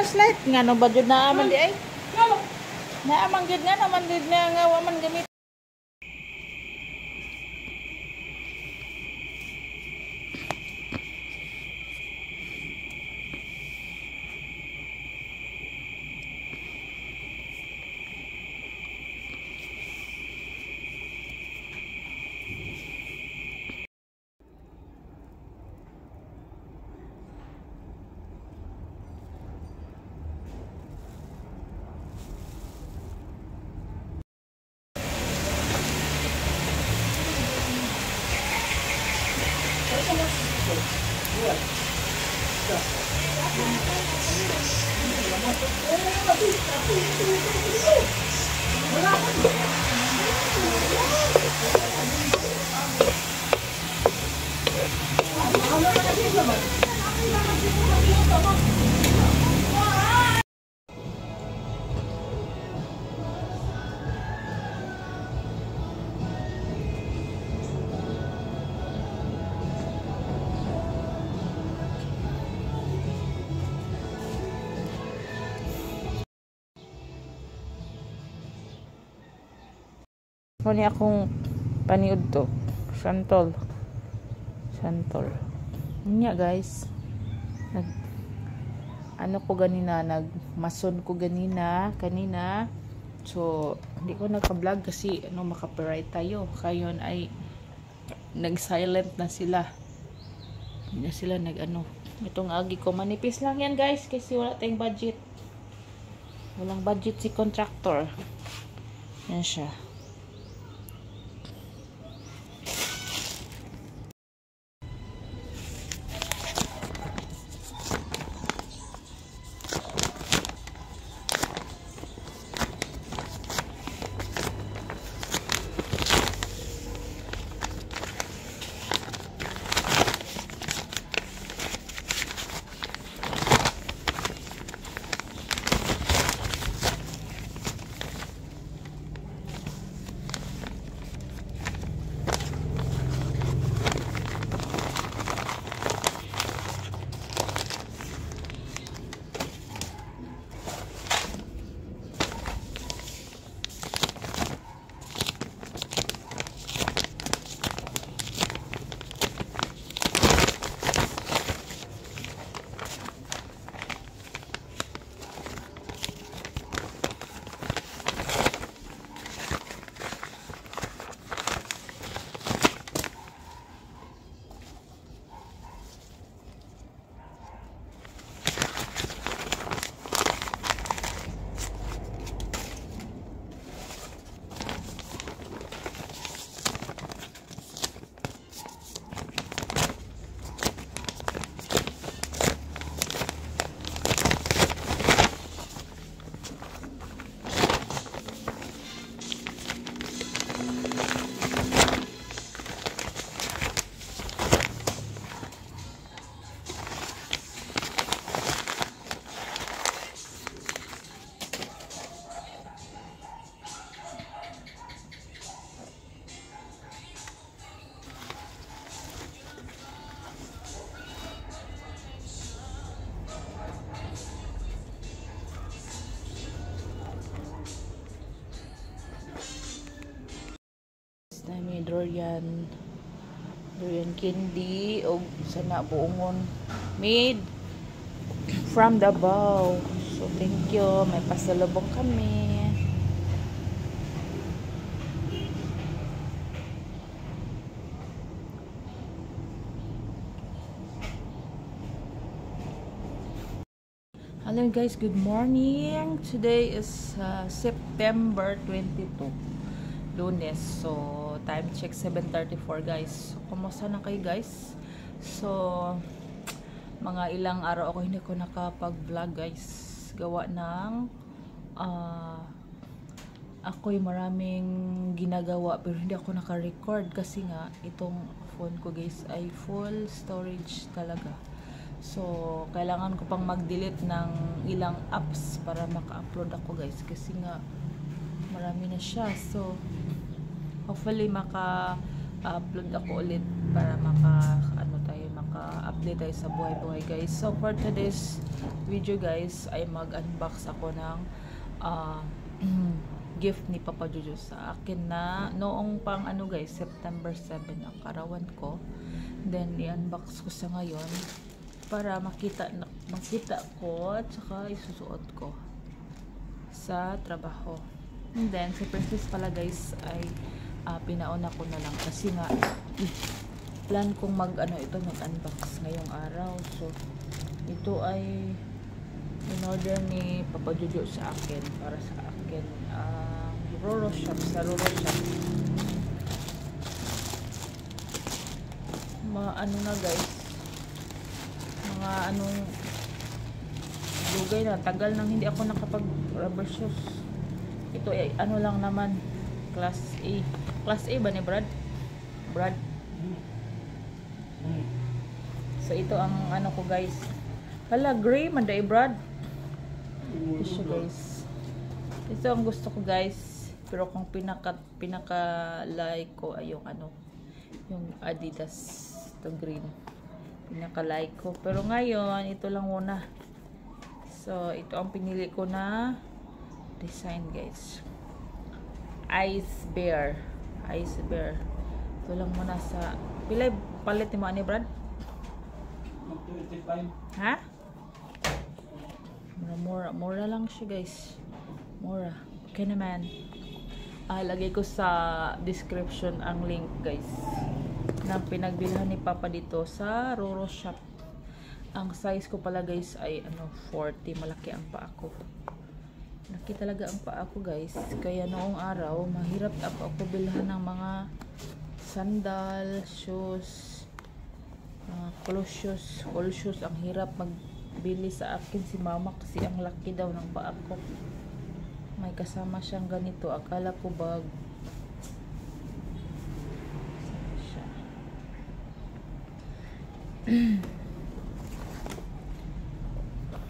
flashlight nga no ba jud na man di ay. Naamang gid nga naman gid nga wa man gamit. Kuni akong paniud to. Santol. Nya guys. Ano ko ganina, nagmason ko kanina. So, hindi ko nagka-vlog kasi maka-copyright tayo. Kayon ay nag-silent na sila. Hindi na sila Itong agi ko manipis lang yan guys kasi wala tayong budget. Walang budget si contractor. Yan siya. May durian candy o sana buongon made from Davao. So thank you, may pasalubong kami. Hello guys, good morning. Today is September 22, Lunes. So time check 7:34 guys. So, kumusta na kayo guys? So mga ilang araw ako hindi ko nakapag-vlog guys. Gawa ng ako'y maraming ginagawa pero hindi ako naka-record kasi nga itong phone ko guys ay full storage talaga. So kailangan ko pang mag-delete ng ilang apps para maka-upload ako guys kasi nga marami na siya. So hopefully maka-upload ako ulit para maka maka-update tayo sa buhay-buhay guys. So for today's video guys ay mag-unbox ako ng gift ni Papa Jojo sa akin na noong pang guys, September 7 ang karawan ko. Then i-unbox ko sa ngayon para makita ko at saka isusuot ko sa trabaho. And then si Princess pala guys ay pinauna ko na lang kasi nga plan kong mag-unbox ngayong araw. So ito ay in-order ni Papa Jojo sa akin para sa akin Roro Shop, sa Roro Shop. Na guys, mga lugay na tagal nang hindi ako nakapag rubber shoes. Ito ay lang naman, class A ba ni Brad? So ito ang ko guys. Hala, gray man dai Brad. Ito guys. Ito ang gusto ko guys. Pero kung pinaka like ko ay yung yung Adidas, to green. Pinaka like ko. Pero ngayon ito lang muna. So ito ang pinili ko na design guys. Ice Bear. Ito lang muna sa pilay palit ni mo ani Brad? 25. Ha? Mura lang siya guys. Mura. Okay naman. Lagay ko sa description ang link guys na pinagbilhan ni Papa dito sa Roro Shop. Ang size ko pala guys ay 40. Malaki ang paa ko. Malaki talaga ang paa ko guys. Kaya noong araw mahirap ako bilhan ng mga sandal, shoes, all shoes. Ang hirap magbili sa akin si mama kasi ang laki daw ng paa ko. May kasama siyang ganito. Akala ko bag. Siya.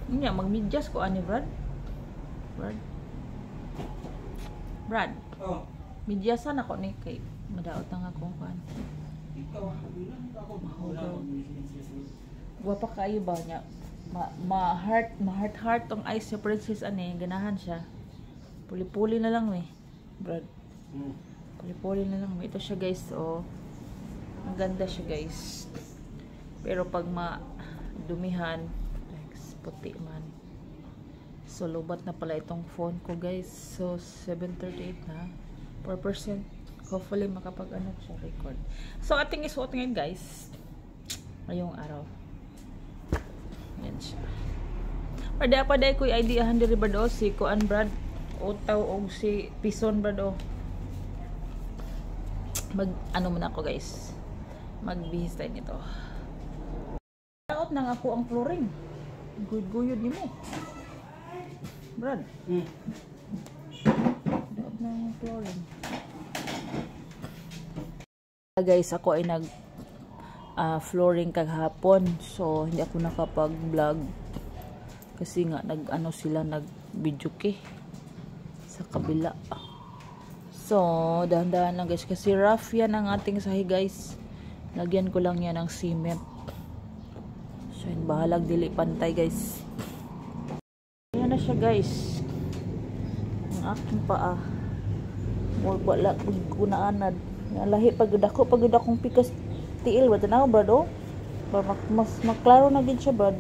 Nga, magmidyas ko ani Brad? Brad? Oh. Midyasan ako ni kay madaot na nga kung kan. Guwapa kayo ba niya? Ma-heart tong eyes sa Princess ganahan siya. Puli-puli na lang Brad. Puli-puli na lang ito siya guys. Ang ganda siya guys. Pero pag dumihan, puti man. So lubat na pala itong phone ko guys. So 738 na. 4%. Hopefully makapag siya record. So ating isuot ngayon guys. Ngayong araw. Yan siya. Pada ko ID 100 ba do si Kuan Brad Utaw og si Pison Brad muna ako guys. Magbihis tayo nito. Out nang ako ang flooring. Guyod nimo. Brad. Out nang flooring. Guys, ako ay flooring kaghapon. So hindi ako nakapag-vlog kasi nga nag-video sa kabila. So dahan-dahan lang guys kasi rough yan ang ating sahi guys. Lagyan ko lang yan ng cement. So yun, bahalag dili pantay guys. Ayan na siya guys. Ang aking paa. Wala kunaanad. Lahi pagod akong pikas tiil. Wala na Brad Mas maklaro na din siya Brad.